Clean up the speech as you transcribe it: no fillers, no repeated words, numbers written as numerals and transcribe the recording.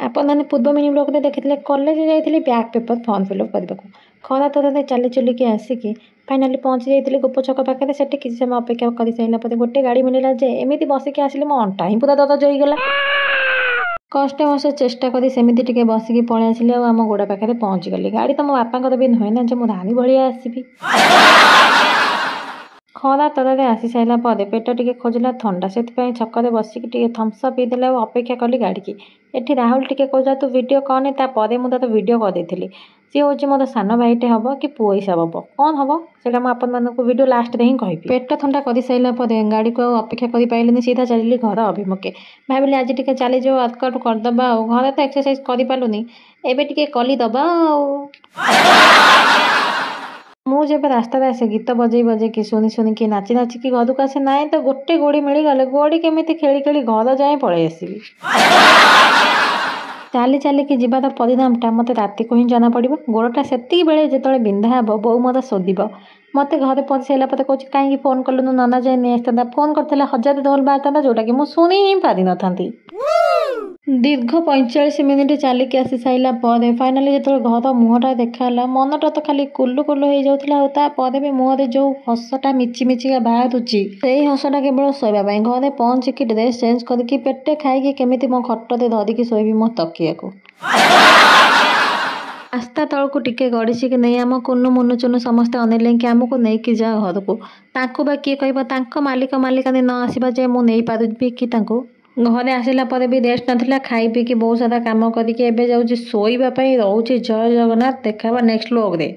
आपने पूर्व mini blog में देखी कॉलेज जाइए बैक पेपर फॉर्म फिलअप करने को खरा तरह चली चुलिकी आसिकी फाइनाली पहुँची जाइए गोप छक पाखे से किसी समय अपेक्षा कर सारा गोटे गाड़ी मिलला जे एमती बसिक आसिले मो अंटा ही पूरा दर्द होईगला। कष्टे मष्टे चेष्टा करी सेमती टिके बसिकी पलि आसिली आम गोड़ा पाखे पहुँची गली। गाड़ी तो मो बापा भी नुहे ना जो मो रानी भाया आसबि। खरा तरह आसी सारा पर पेट टिके खोजला थंडा से छकरे बसिक थम्सअप पीदेला और अपेक्षा कली गाड़ी की। एठी राहुल टिके कहला तू वीडियो करने तापर मुझे तो वीडियो करदेली सी हूँ मोर सान भाईटे हम कि पुओ हिसाब हम कौन हम से वीडियो लास्ट में ही कहि। पेट ठंडा कर सारापर गाड़ी को अपेक्षा कर पारे सीधा चलिए घर अभिमुखे भाविली आज टे चली जाओ वर्कआउट करदे घर तो एक्सरसाइज करूनी एवं टे कलीदबा। मु जब रास्ता आसे गीत बजे बजे कि शुणी शुणिकी नाची नाचिकी घर को आसे ना तो गोटे गोड़ी मिलगले गोड़ी केमी खेली खेली घर जाए पलि आसबि। चाली चालिकी जीवार परिणामटा मत रात को ही जना पड़ गोड़टा से बेले जो बिंधा हे बो मत शोध मत घर पहुँच सारा पर कौन कहीं फोन कलुन नाना जाए नहीं आसता फोन करते 1000 धोल बाहर जोटा कि मुझे शुणी ही पारि न था। दीर्घ 45 मिनिट चलिकी आसी सारा पर फाइनाली जो घर मुहटा देखा मनटा तो खाली कुलु कुलु हो जाता भी मुहरे जो हसटा मिची मिचिका बाहर से हसटा केवल शोवाई घरे पहुँचिकी ड्रेस चेंज करके पेटे खाई केमी मो खटते धरिकी शोबी मो तकिया को। रास्ता तलू टिके गड़िची कि नहीं आम कुनु मुनु चुनु समस्ते अनेले कि आमको नहीं जा घर को बा किए कह मालिक मालिकानी न आसवा जे मु नहीं पारि कि घरे आसला भी रेस्ट नाला खाई पीकी बहुत सारा काम करके एवं जाऊँगी शोवाई रोचे। जय जगन्नाथ देखा नेक्स्ट व्लॉग रे।